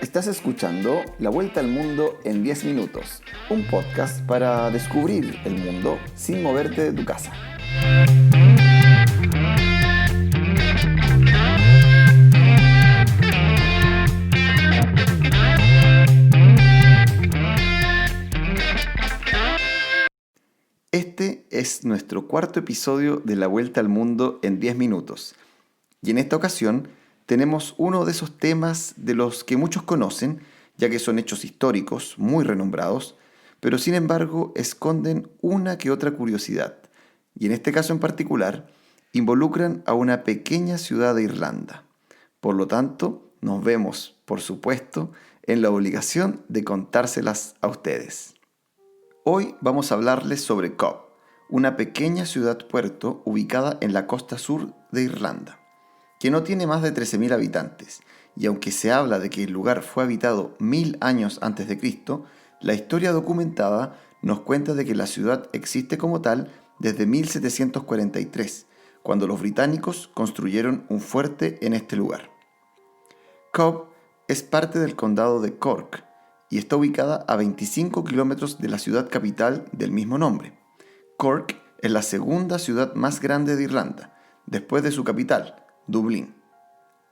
Estás escuchando La Vuelta al Mundo en 10 minutos, un podcast para descubrir el mundo sin moverte de tu casa. Este es nuestro cuarto episodio de La Vuelta al Mundo en 10 minutos. Y en esta ocasión tenemos uno de esos temas de los que muchos conocen, ya que son hechos históricos muy renombrados, pero sin embargo esconden una que otra curiosidad. Y en este caso en particular, involucran a una pequeña ciudad de Irlanda. Por lo tanto, nos vemos, por supuesto, en la obligación de contárselas a ustedes. Hoy vamos a hablarles sobre Cobh, una pequeña ciudad-puerto ubicada en la costa sur de Irlanda, que no tiene más de 13.000 habitantes, y aunque se habla de que el lugar fue habitado 1000 años antes de Cristo, la historia documentada nos cuenta de que la ciudad existe como tal desde 1743, cuando los británicos construyeron un fuerte en este lugar. Cobh es parte del condado de Cork y está ubicada a 25 kilómetros de la ciudad capital del mismo nombre. Cork es la segunda ciudad más grande de Irlanda, después de su capital, Dublín.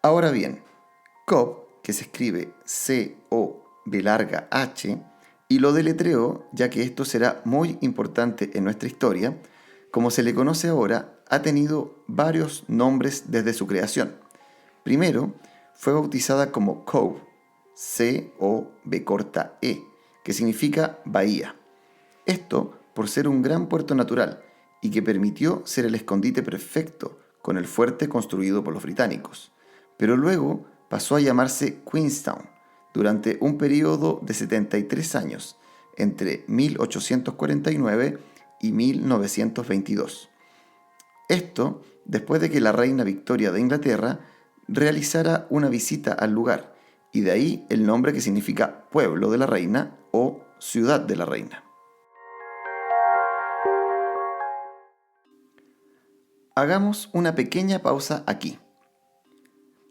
Ahora bien, Cobh, que se escribe C-O-B-H, y lo deletreo ya que esto será muy importante en nuestra historia, como se le conoce ahora, ha tenido varios nombres desde su creación. Primero, fue bautizada como Cobh, C-O-B-E, que significa bahía. Esto por ser un gran puerto natural y que permitió ser el escondite perfecto con el fuerte construido por los británicos. Pero luego pasó a llamarse Queenstown durante un periodo de 73 años, entre 1849 y 1922. Esto después de que la reina Victoria de Inglaterra realizara una visita al lugar, y de ahí el nombre que significa pueblo de la reina o ciudad de la reina. Hagamos una pequeña pausa aquí.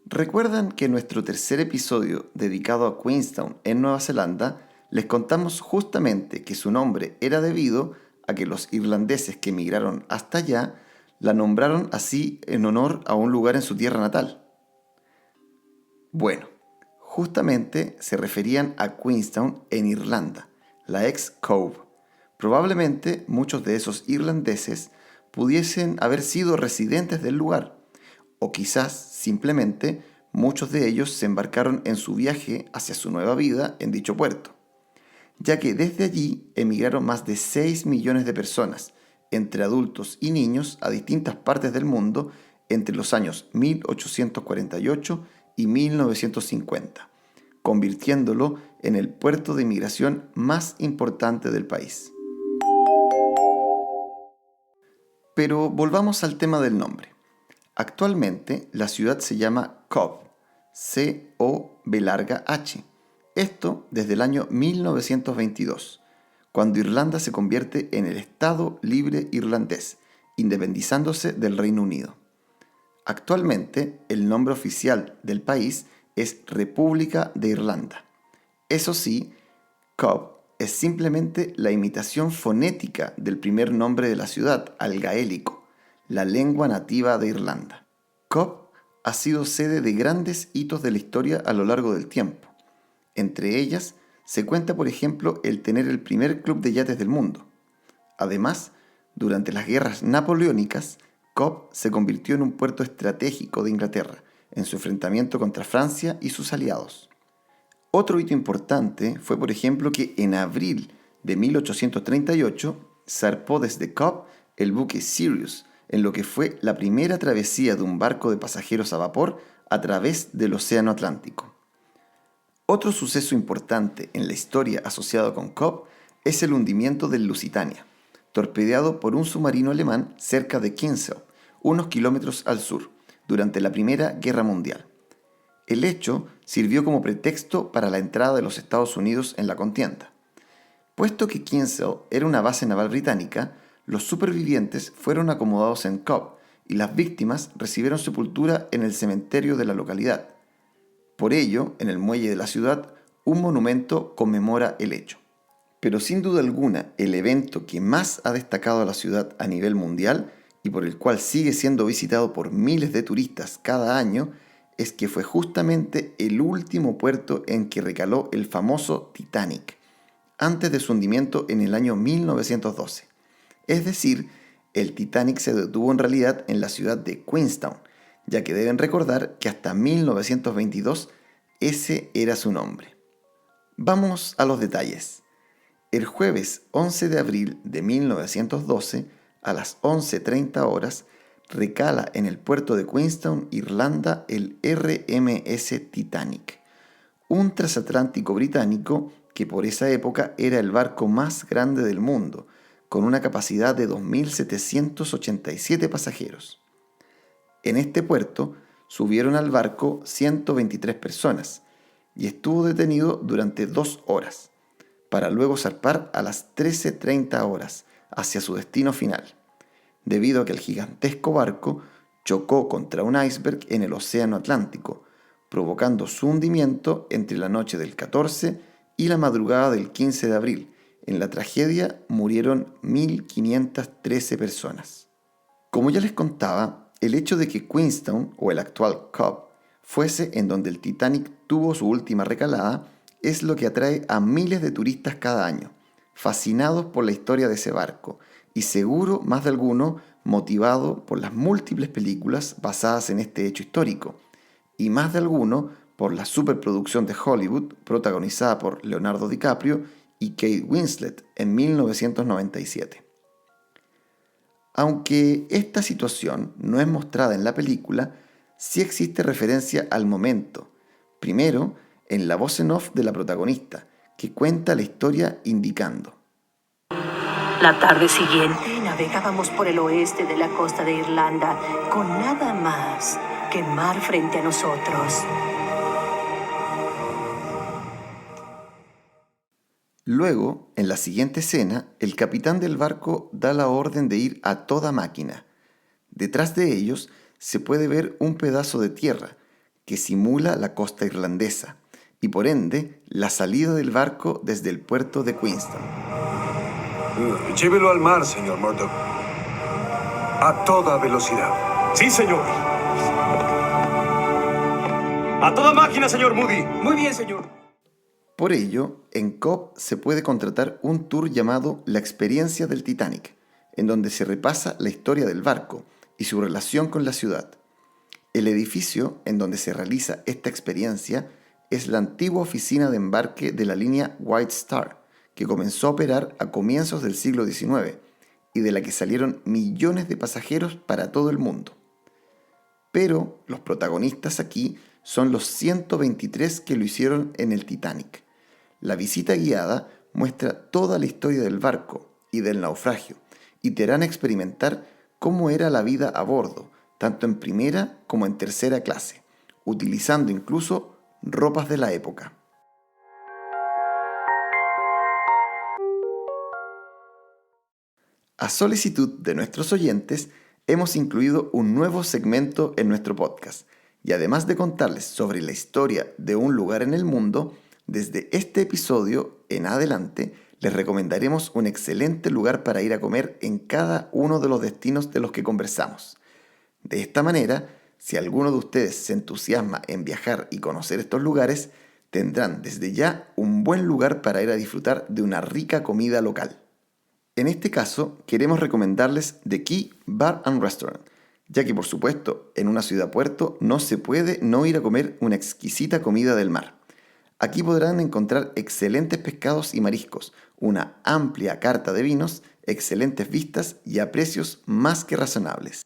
¿Recuerdan que en nuestro tercer episodio dedicado a Queenstown en Nueva Zelanda les contamos justamente que su nombre era debido a que los irlandeses que emigraron hasta allá la nombraron así en honor a un lugar en su tierra natal? Bueno, justamente se referían a Queenstown en Irlanda, la ex Cobh. Probablemente muchos de esos irlandeses pudiesen haber sido residentes del lugar, o quizás simplemente muchos de ellos se embarcaron en su viaje hacia su nueva vida en dicho puerto, ya que desde allí emigraron más de 6 millones de personas, entre adultos y niños, a distintas partes del mundo entre los años 1848 y 1950, convirtiéndolo en el puerto de inmigración más importante del país. Pero volvamos al tema del nombre. Actualmente la ciudad se llama Cobh, C-O-B-H. Esto desde el año 1922, cuando Irlanda se convierte en el Estado Libre Irlandés, independizándose del Reino Unido. Actualmente, el nombre oficial del país es República de Irlanda. Eso sí, Cobh es simplemente la imitación fonética del primer nombre de la ciudad al gaélico, la lengua nativa de Irlanda. Cobh ha sido sede de grandes hitos de la historia a lo largo del tiempo. Entre ellas, se cuenta, por ejemplo, el tener el primer club de yates del mundo. Además, durante las guerras napoleónicas, Cobh se convirtió en un puerto estratégico de Inglaterra en su enfrentamiento contra Francia y sus aliados. Otro hito importante fue, por ejemplo, que en abril de 1838 zarpó desde Cobh el buque Sirius, en lo que fue la primera travesía de un barco de pasajeros a vapor a través del Océano Atlántico. Otro suceso importante en la historia asociado con Cobh es el hundimiento del Lusitania, torpedeado por un submarino alemán cerca de Kinsale, unos kilómetros al sur, durante la Primera Guerra Mundial. El hecho sirvió como pretexto para la entrada de los Estados Unidos en la contienda. Puesto que Kinsale era una base naval británica, los supervivientes fueron acomodados en Cobh y las víctimas recibieron sepultura en el cementerio de la localidad. Por ello, en el muelle de la ciudad, un monumento conmemora el hecho. Pero sin duda alguna, el evento que más ha destacado a la ciudad a nivel mundial y por el cual sigue siendo visitado por miles de turistas cada año es que fue justamente el último puerto en que recaló el famoso Titanic, antes de su hundimiento en el año 1912. Es decir, el Titanic se detuvo en realidad en la ciudad de Queenstown, ya que deben recordar que hasta 1922 ese era su nombre. Vamos a los detalles. El jueves 11 de abril de 1912, a las 11:30 horas, recala en el puerto de Queenstown, Irlanda, el RMS Titanic, un transatlántico británico que por esa época era el barco más grande del mundo, con una capacidad de 2.787 pasajeros. En este puerto subieron al barco 123 personas y estuvo detenido durante 2 horas, para luego zarpar a las 13:30 horas hacia su destino final, debido a que el gigantesco barco chocó contra un iceberg en el Océano Atlántico, provocando su hundimiento entre la noche del 14 y la madrugada del 15 de abril. En la tragedia murieron 1.513 personas. Como ya les contaba, el hecho de que Queenstown, o el actual Cobh, fuese en donde el Titanic tuvo su última recalada, es lo que atrae a miles de turistas cada año, fascinados por la historia de ese barco, y seguro más de alguno motivado por las múltiples películas basadas en este hecho histórico, y más de alguno por la superproducción de Hollywood protagonizada por Leonardo DiCaprio y Kate Winslet en 1997. Aunque esta situación no es mostrada en la película, sí existe referencia al momento. Primero, en la voz en off de la protagonista, que cuenta la historia indicando: La tarde siguiente navegábamos por el oeste de la costa de Irlanda con nada más que mar frente a nosotros. Luego, en la siguiente escena, el capitán del barco da la orden de ir a toda máquina. Detrás de ellos se puede ver un pedazo de tierra que simula la costa irlandesa y por ende la salida del barco desde el puerto de Queenstown. Llévelo al mar, señor Murdoch. A toda velocidad. Sí, señor. A toda máquina, señor Moody. Muy bien, señor. Por ello, en Cobh se puede contratar un tour llamado La Experiencia del Titanic, en donde se repasa la historia del barco y su relación con la ciudad. El edificio en donde se realiza esta experiencia es la antigua oficina de embarque de la línea White Star, que comenzó a operar a comienzos del siglo XIX y de la que salieron millones de pasajeros para todo el mundo. Pero los protagonistas aquí son los 123 que lo hicieron en el Titanic. La visita guiada muestra toda la historia del barco y del naufragio y te harán experimentar cómo era la vida a bordo, tanto en primera como en tercera clase, utilizando incluso ropas de la época. A solicitud de nuestros oyentes, hemos incluido un nuevo segmento en nuestro podcast, y además de contarles sobre la historia de un lugar en el mundo, desde este episodio en adelante les recomendaremos un excelente lugar para ir a comer en cada uno de los destinos de los que conversamos. De esta manera, si alguno de ustedes se entusiasma en viajar y conocer estos lugares, tendrán desde ya un buen lugar para ir a disfrutar de una rica comida local. En este caso, queremos recomendarles The Quay Bar and Restaurant, ya que por supuesto, en una ciudad puerto no se puede no ir a comer una exquisita comida del mar. Aquí podrán encontrar excelentes pescados y mariscos, una amplia carta de vinos, excelentes vistas y a precios más que razonables.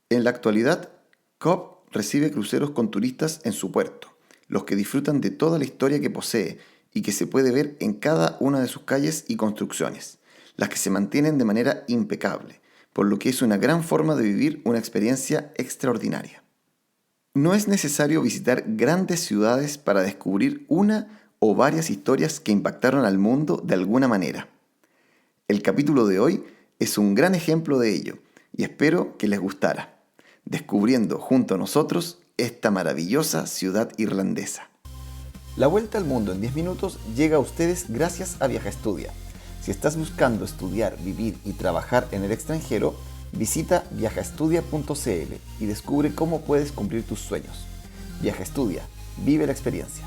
En la actualidad, Cobh recibe cruceros con turistas en su puerto, los que disfrutan de toda la historia que posee y que se puede ver en cada una de sus calles y construcciones, las que se mantienen de manera impecable, por lo que es una gran forma de vivir una experiencia extraordinaria. No es necesario visitar grandes ciudades para descubrir una o varias historias que impactaron al mundo de alguna manera. El capítulo de hoy es un gran ejemplo de ello y espero que les gustara, descubriendo junto a nosotros esta maravillosa ciudad irlandesa. La vuelta al mundo en 10 minutos llega a ustedes gracias a Viaja Estudia. Si estás buscando estudiar, vivir y trabajar en el extranjero, visita viajaestudia.cl y descubre cómo puedes cumplir tus sueños. Viaja Estudia, vive la experiencia.